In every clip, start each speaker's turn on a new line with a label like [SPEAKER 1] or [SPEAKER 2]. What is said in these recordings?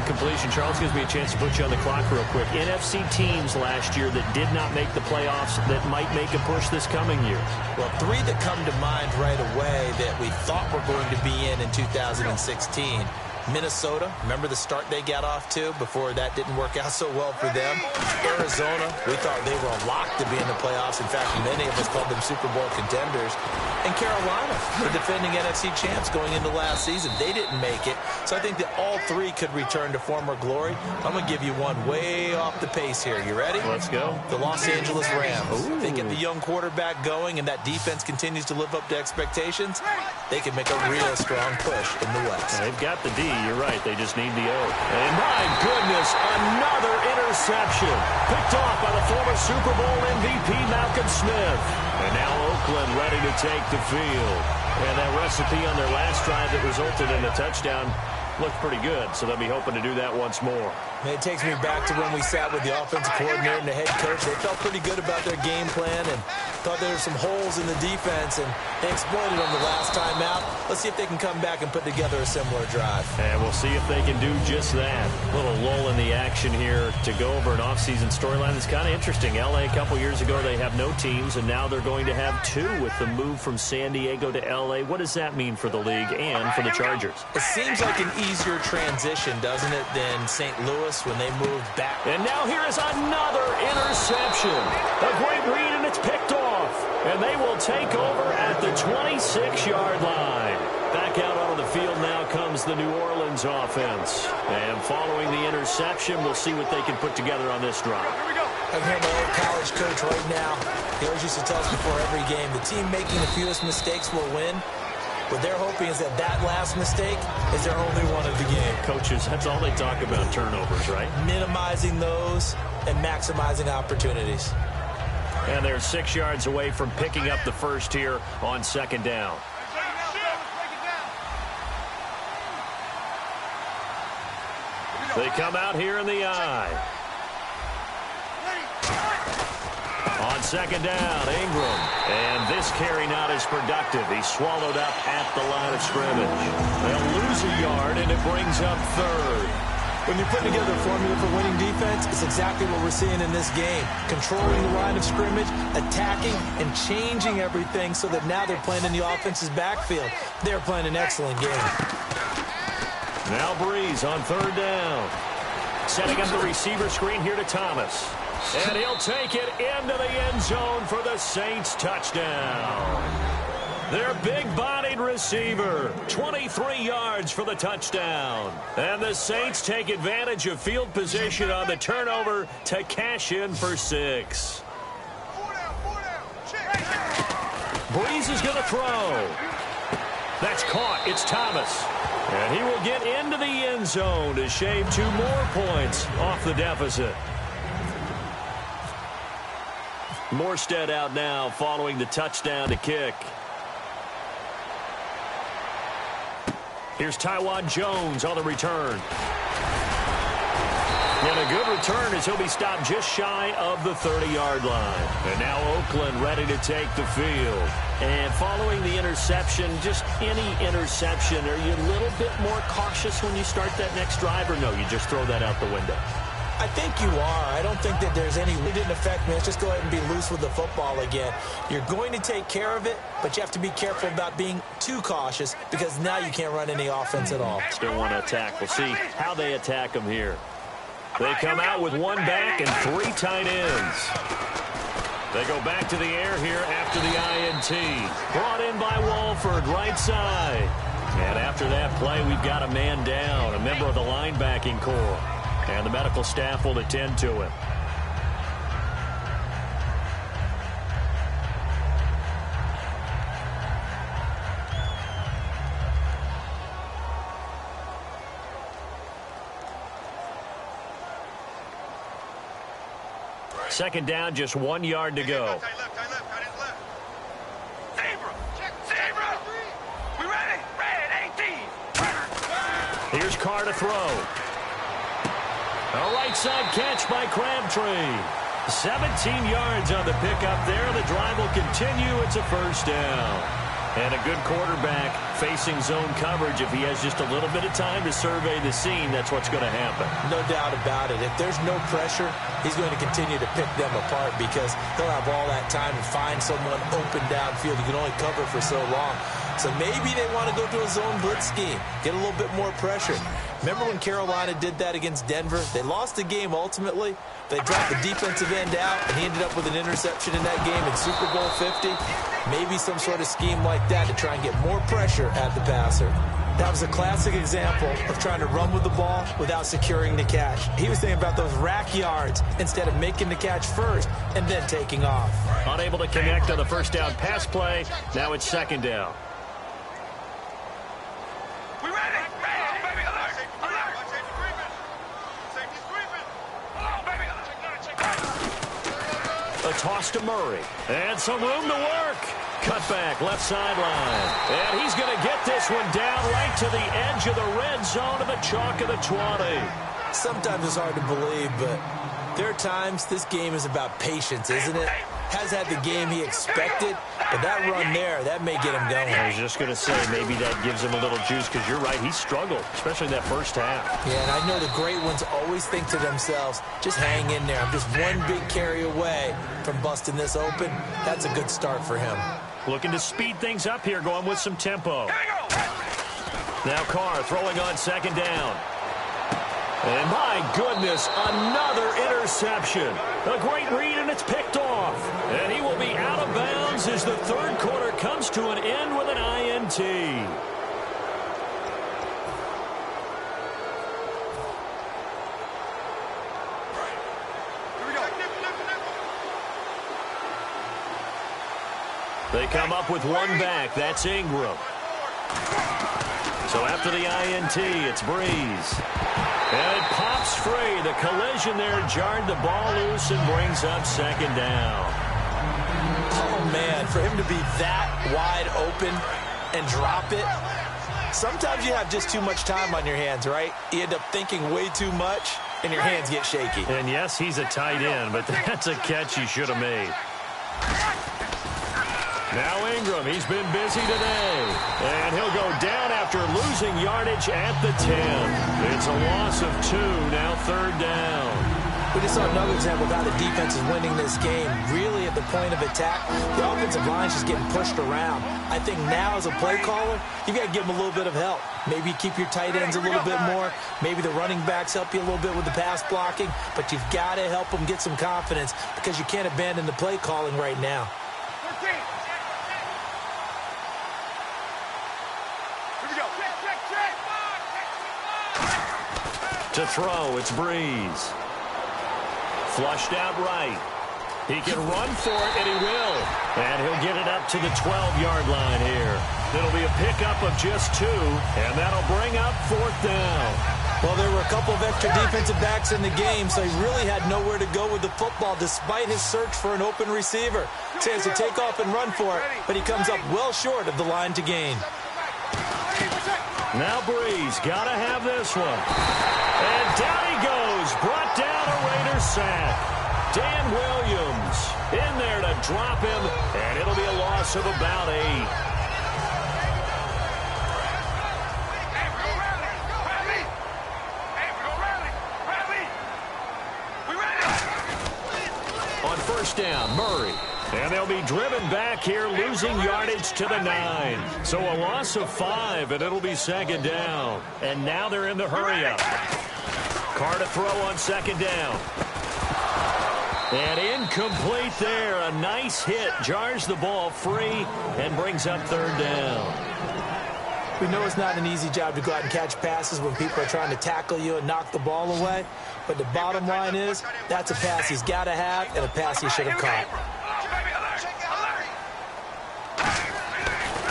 [SPEAKER 1] completion. Charles gives me a chance to put you on the clock real quick. NFC teams last year that did not make the playoffs that might make a push this coming year.
[SPEAKER 2] Well, three that come to mind right away that we thought were going to be in 2016. Minnesota, remember the start they got off to before that didn't work out so well for them. Arizona, we thought they were locked to be in the playoffs. In fact, many of us called them Super Bowl contenders. And Carolina, the defending NFC champs going into last season, they didn't make it. So I think that all three could return to former glory. I'm going to give you one way off the pace here. You ready?
[SPEAKER 1] Let's go.
[SPEAKER 2] The Los Angeles Rams.
[SPEAKER 1] Ooh.
[SPEAKER 2] They get the young quarterback going, and that defense continues to live up to expectations. They can make a real strong push in the West.
[SPEAKER 1] They've got the D. You're right. They just need the O. And my goodness, another interception. Picked off by the former Super Bowl MVP, Malcolm Smith. And now Oakland ready to take the field. And that recipe on their last drive that resulted in a touchdown looked pretty good, so they'll be hoping to do that once more.
[SPEAKER 2] It takes me back to when we sat with the offensive coordinator and the head coach. They felt pretty good about their game plan and thought there were some holes in the defense, and they exploited them the last time out. Let's see if they can come back and put together a similar drive.
[SPEAKER 1] And we'll see if they can do just that. A little lull in the action here to go over an offseason storyline that's kind of interesting. L.A. a couple years ago, they have no teams, and now they're going to have two with the move from San Diego to L.A. What does that mean for the league and for the Chargers?
[SPEAKER 2] It seems like an easier transition, doesn't it, than St. Louis when they moved back.
[SPEAKER 1] And now here is another interception. A great read, and it's picked off. And they will take over at the 26-yard line. Back out onto the field now comes the New Orleans offense. And following the interception, we'll see what they can put together on this drive.
[SPEAKER 2] I'm hearing my old college coach right now. He always used to tell us before every game, the team making the fewest mistakes will win. What they're hoping is that that last mistake is their only one of the game.
[SPEAKER 1] Coaches, that's all they talk about, turnovers, right?
[SPEAKER 2] Minimizing those and maximizing opportunities.
[SPEAKER 1] And they're 6 yards away from picking up the first here on second down. They come out here in the eye. On second down, Ingram. And this carry not as productive. He's swallowed up at the line of scrimmage. They'll lose a yard, and it brings up third.
[SPEAKER 2] When you put together a formula for winning defense, it's exactly what we're seeing in this game. Controlling the line of scrimmage, attacking, and changing everything so that now they're playing in the offense's backfield. They're playing an excellent game.
[SPEAKER 1] Now Breeze on third down. Setting up the receiver screen here to Thomas. And he'll take it into the end zone for the Saints touchdown. Their big-bodied receiver, 23 yards for the touchdown. And the Saints take advantage of field position on the turnover to cash in for 6. Breeze is going to throw. That's caught. It's Thomas. And he will get into the end zone to shave 2 more points off the deficit. Morstead out now following the touchdown to kick. Here's Taiwan Jones on the return. And a good return as he'll be stopped just shy of the 30-yard line. And now Oakland ready to take the field. And following the interception, just any interception, are you a little bit more cautious when you start that next drive, or no, you just throw that out the window?
[SPEAKER 2] I think you are. I don't think that there's any, it didn't affect me. Let's just go ahead and be loose with the football again. You're going to take care of it, but you have to be careful about being too cautious because now you can't run any offense at all.
[SPEAKER 1] Still want to attack. We'll see how they attack them here. They come out with 1 back and 3 tight ends. They go back to the air here after the INT. Brought in by Walford, right side. And after that play, we've got a man down, a member of the linebacking corps. And the medical staff will attend to him. Second down, just 1 yard to go. Here's Carr to throw. A right side catch by Crabtree. 17 yards on the pickup there. The drive will continue. It's a first down. And a good quarterback facing zone coverage. If he has just a little bit of time to survey the scene, that's what's going to happen.
[SPEAKER 2] No doubt about it. If there's no pressure, he's going to continue to pick them apart because he'll have all that time to find someone open downfield. He can only cover for so long. So maybe they want to go to a zone blitz scheme, get a little bit more pressure. Remember when Carolina did that against Denver? They lost the game ultimately. They dropped the defensive end out, and he ended up with an interception in that game in Super Bowl 50. Maybe some sort of scheme like that to try and get more pressure at the passer. That was a classic example of trying to run with the ball without securing the catch. He was thinking about those rack yards instead of making the catch first and then taking off.
[SPEAKER 1] Unable to connect on the first down pass play. Now it's second down.
[SPEAKER 3] We ready? Baby, alert! Alert! Safety's creeping! Hold on, baby!
[SPEAKER 1] A toss to Murray. And some room to work. Cut back, left sideline. And he's going to get this one down right to the edge of the red zone of the chalk of the 20.
[SPEAKER 2] Sometimes it's hard to believe, but there are times this game is about patience, isn't it? Has had the game he expected, but that run there, that may get him going.
[SPEAKER 1] I was just going to say, maybe that gives him a little juice because you're right, he struggled, especially in that first half.
[SPEAKER 2] Yeah, and I know the great ones always think to themselves, just hang in there. I'm just one big carry away from busting this open. That's a good start for him.
[SPEAKER 1] Looking to speed things up here, going with some tempo. Now Carr throwing on second down. And my goodness, another interception. A great read, and it's picked off. And he will be out of bounds as the third quarter comes to an end with an INT. They come up with one back. That's Ingram. So after the INT, it's Breeze. And it pops free. The collision there jarred the ball loose and brings up second down.
[SPEAKER 2] Oh, man, for him to be that wide open and drop it. Sometimes you have just too much time on your hands, right? You end up thinking way too much, and your hands get shaky.
[SPEAKER 1] And yes, he's a tight end, but that's a catch he should have made. Now Ingram, he's been busy today. And he'll go down after losing yardage at the 10. It's a loss of 2, now third down.
[SPEAKER 2] We just saw another example of how the defense is winning this game. Really at the point of attack, the offensive line's just getting pushed around. I think now as a play caller, you've got to give them a little bit of help. Maybe keep your tight ends a little bit more. Maybe the running backs help you a little bit with the pass blocking. But you've got to help them get some confidence because you can't abandon the play calling right now.
[SPEAKER 1] To throw, it's Breeze. Flushed out right. He can run for it, and he will. And he'll get it up to the 12-yard line here. It'll be a pickup of just 2, and that'll bring up fourth down.
[SPEAKER 2] Well, there were a couple of extra defensive backs in the game, so he really had nowhere to go with the football despite his search for an open receiver. So he has to take off and run for it, but he comes up well short of the line to gain.
[SPEAKER 1] Now Breeze, got to have this one. And down he goes, brought down a Raider sack. Dan Williams in there to drop him, and it'll be a loss of about 8. On first down, Murray. And they'll be driven back here, losing yardage to the 9. So a loss of 5, and it'll be second down. And now they're in the hurry-up. Carr to throw on second down. And incomplete there. A nice hit. Jars the ball free and brings up third down.
[SPEAKER 2] We know it's not an easy job to go out and catch passes when people are trying to tackle you and knock the ball away. But the bottom line is, that's a pass he's got to have and a pass he should have caught.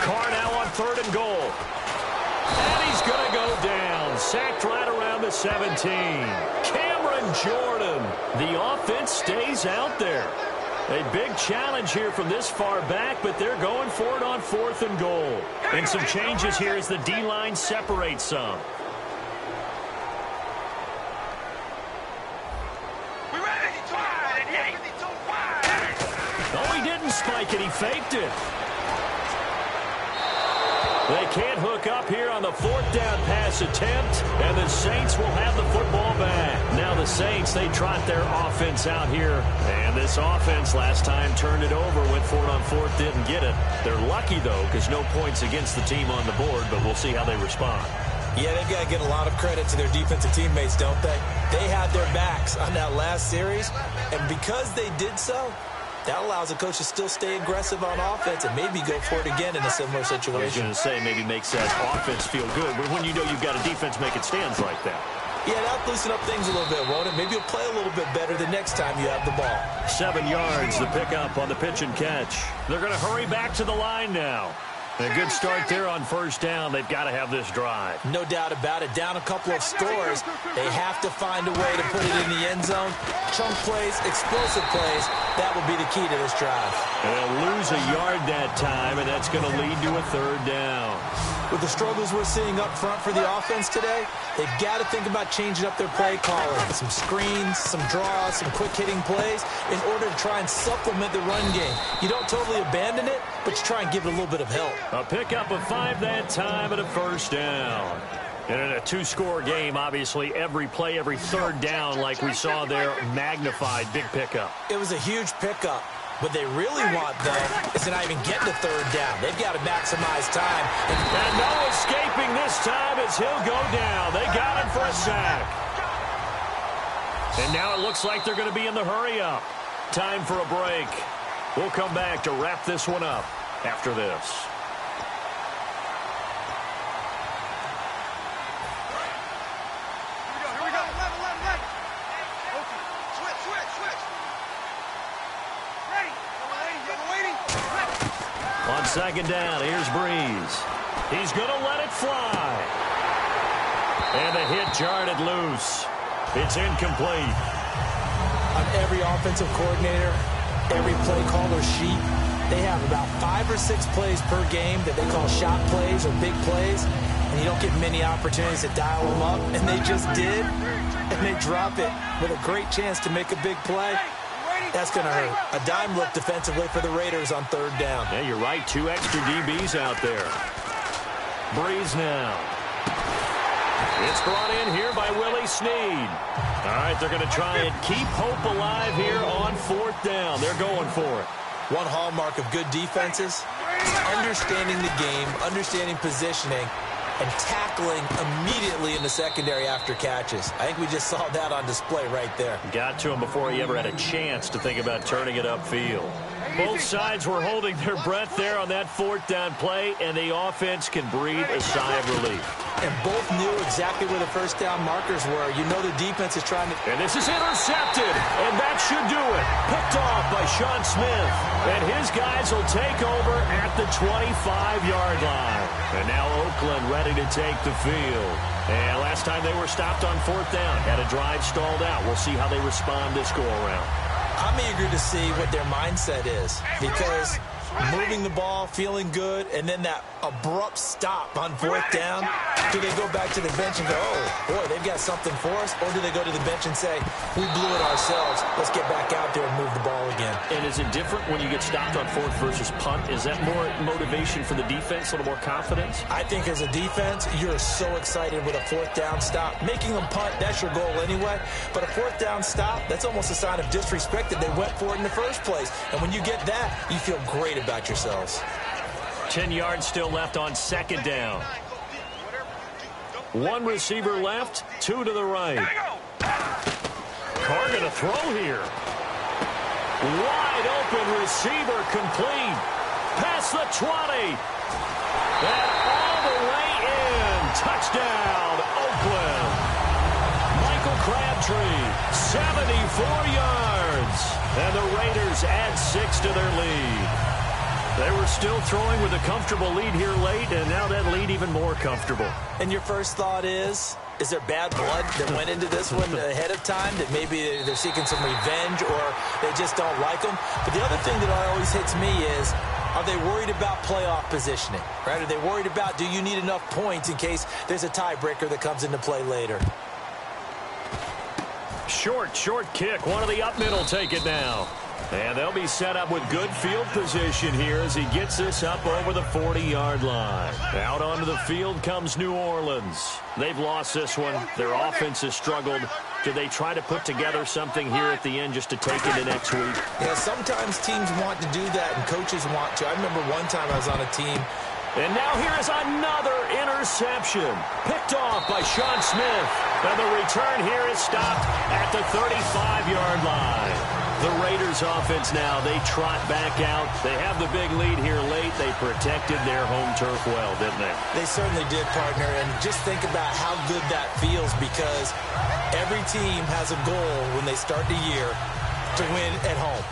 [SPEAKER 1] Carr now on third and goal. And he's going to go down. Sacked right around the 17. Cameron Jordan. The offense stays out there. A big challenge here from this far back, but they're going for it on fourth and goal. And some changes here as the D-line separates some.
[SPEAKER 3] No,
[SPEAKER 1] he didn't spike it. He faked it. They can't hook up here on the fourth down pass attempt, and the Saints will have the football back. Now the Saints, they trot their offense out here, and this offense last time turned it over, went for it on fourth, didn't get it. They're lucky, though, because no points against the team on the board, but we'll see how they respond.
[SPEAKER 2] Yeah, they've got to get a lot of credit to their defensive teammates, don't they? They had their backs on that last series, and because they did so, that allows the coach to still stay aggressive on offense and maybe go for it again in a similar situation.
[SPEAKER 1] I was going to say maybe makes that offense feel good, but when you know you've got a defense making stands like that.
[SPEAKER 2] Yeah, that'll loosen up things a little bit, won't it? Maybe you'll play a little bit better the next time you have the ball.
[SPEAKER 1] 7 yards, the pickup on the pitch and catch. They're going to hurry back to the line now. A good start there on first down. They've got to have this drive.
[SPEAKER 2] No doubt about it. Down a couple of scores. They have to find a way to put it in the end zone. Chunk plays, explosive plays. That will be the key to this drive.
[SPEAKER 1] And they'll lose a yard that time, and that's going to lead to a third down.
[SPEAKER 2] With the struggles we're seeing up front for the offense today, they've got to think about changing up their play calling. Some screens, some draws, some quick-hitting plays in order to try and supplement the run game. You don't totally abandon it, but you try and give it a little bit of help.
[SPEAKER 1] A pickup of 5 that time and a first down. And in a 2-score game, obviously, every play, every third down, like we saw there, magnified, big pickup.
[SPEAKER 2] It was a huge pickup. What they really want, though, is to not even get to third down. They've got to maximize time.
[SPEAKER 1] And no escaping this time as he'll go down. They got him for a sack. And now it looks like they're going to be in the hurry-up. Time for a break. We'll come back to wrap this one up after this. On second down, here's Breeze. He's going to let it fly. And the hit jarred it loose. It's incomplete.
[SPEAKER 2] On every offensive coordinator, every play caller sheet, they have about 5 or 6 plays per game that they call shot plays or big plays, and you don't get many opportunities to dial them up, and they just did, and they drop it with a great chance to make a big play. That's going to hurt. A dime look defensively for the Raiders on third down.
[SPEAKER 1] Yeah, you're right. 2 extra DBs out there. Breeze now. It's brought in here by Willie Snead. All right, they're going to try and keep hope alive here on fourth down. They're going for it.
[SPEAKER 2] One hallmark of good defenses is understanding the game, understanding positioning, and tackling immediately in the secondary after catches. I think we just saw that on display right there.
[SPEAKER 1] Got to him before he ever had a chance to think about turning it upfield. Both sides were holding their breath there on that fourth down play, and the offense can breathe a sigh of relief.
[SPEAKER 2] And both knew exactly where the first down markers were. You know the defense is trying to...
[SPEAKER 1] And this is intercepted, and that should do it. Picked off by Sean Smith. And his guys will take over at the 25-yard line. And now Oakland ready to take the field. And last time they were stopped on fourth down, had a drive stalled out. We'll see how they respond this go-around.
[SPEAKER 2] I'm eager to see what their mindset is, because moving the ball, feeling good, and then that abrupt stop on fourth down, do they go back to the bench and go, oh, boy, they've got something for us? Or do they go to the bench and say, we blew it ourselves, let's get back out there and move the ball again?
[SPEAKER 1] And is it different when you get stopped on fourth versus punt? Is that more motivation for the defense, a little more confidence?
[SPEAKER 2] I think as a defense, you're so excited with a fourth down stop. Making them punt, that's your goal anyway. But a fourth down stop, that's almost a sign of disrespect that they went for it in the first place. And when you get that, you feel great about yourselves.
[SPEAKER 1] 10 yards still left on second down. 1 receiver left, 2 to the right. Carr gonna throw here. Wide open receiver complete. Past the 20. And all the way in. Touchdown, Oakland. Michael Crabtree, 74 yards. And the Raiders add 6 to their lead. They were still throwing with a comfortable lead here late, and now that lead even more comfortable.
[SPEAKER 2] And your first thought is there bad blood that went into this one ahead of time, that maybe they're seeking some revenge or they just don't like them? But the other thing that always hits me is, are they worried about playoff positioning? Right? Are they worried about, do you need enough points in case there's a tiebreaker that comes into play later?
[SPEAKER 1] Short kick. One of the up middle take it now. And they'll be set up with good field position here as he gets this up over the 40-yard line. Out onto the field comes New Orleans. They've lost this one. Their offense has struggled. Do they try to put together something here at the end just to take into next week?
[SPEAKER 2] Yeah, sometimes teams want to do that and coaches want to. I remember one time I was on a team.
[SPEAKER 1] And now here is another interception. Picked off by Sean Smith. And the return here is stopped at the 35-yard line. The Raiders offense now, they trot back out. They have the big lead here late. They protected their home turf well, didn't they?
[SPEAKER 2] They certainly did, partner. And just think about how good that feels because every team has a goal when they start the year to win at home.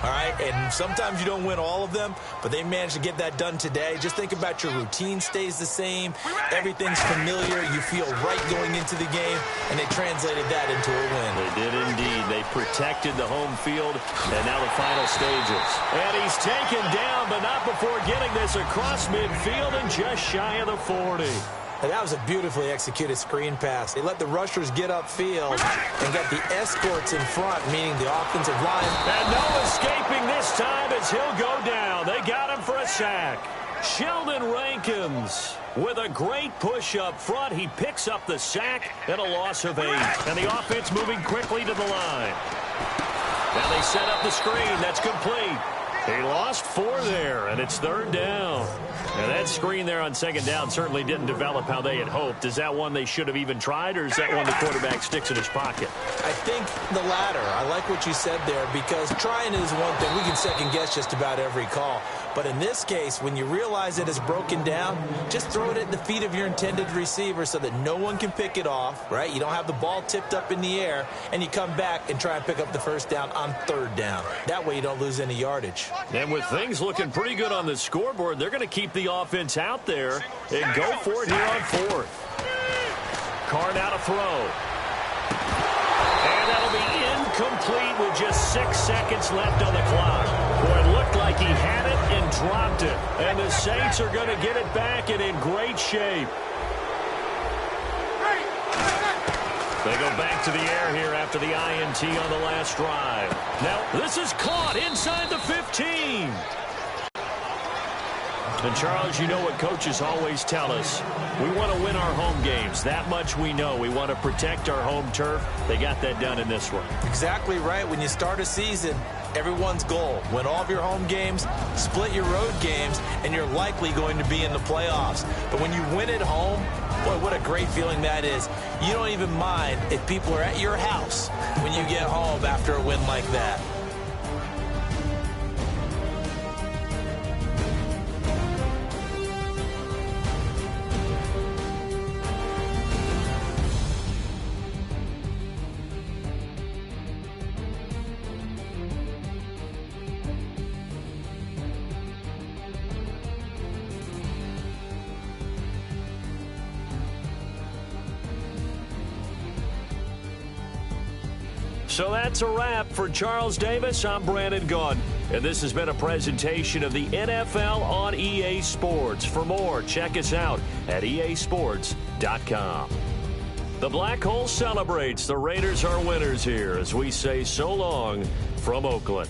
[SPEAKER 2] All right, and sometimes you don't win all of them, but they managed to get that done today. Just think about your routine stays the same. Everything's familiar. You feel right going into the game, and they translated that into a win.
[SPEAKER 1] They did indeed. They protected the home field, and now the final stages. And he's taken down, but not before getting this across midfield and just shy of the 40.
[SPEAKER 2] And that was a beautifully executed screen pass. They let the rushers get upfield and got the escorts in front, meaning the offensive line.
[SPEAKER 1] And no escaping this time as he'll go down. They got him for a sack. Sheldon Rankins with a great push up front. He picks up the sack and a loss of 8. And the offense moving quickly to the line. Now they set up the screen. That's complete. He lost 4 there, and it's 3rd down. And that screen there on 2nd down certainly didn't develop how they had hoped. Is that one they should have even tried, or is that one the quarterback sticks in his pocket?
[SPEAKER 2] I think the latter. I like what you said there because trying is one thing. We can second-guess just about every call. But in this case, when you realize it is broken down, just throw it at the feet of your intended receiver so that no one can pick it off, right? You don't have the ball tipped up in the air, and you come back and try and pick up the 1st down on 3rd down. That way you don't lose any yardage.
[SPEAKER 1] And with things looking pretty good on the scoreboard, they're going to keep the offense out there and go for it here on 4th. Carr now to throw. And that'll be incomplete with just 6 seconds left on the clock. Boy, it looked like he had it and dropped it. And the Saints are going to get it back and in great shape. They go back to the air here after the INT on the last drive. Now, this is caught inside the 15. And, Charles, you know what coaches always tell us. We want to win our home games. That much we know. We want to protect our home turf. They got that done in this one.
[SPEAKER 2] Exactly right. When you start a season, everyone's goal. Win all of your home games, split your road games, and you're likely going to be in the playoffs. But when you win at home, boy, what a great feeling that is. You don't even mind if people are at your house when you get home after a win like that.
[SPEAKER 1] So that's a wrap for Charles Davis. I'm Brandon Gaudin, and this has been a presentation of the NFL on EA Sports. For more, check us out at easports.com. The Black Hole celebrates. The Raiders are winners here as we say so long from Oakland.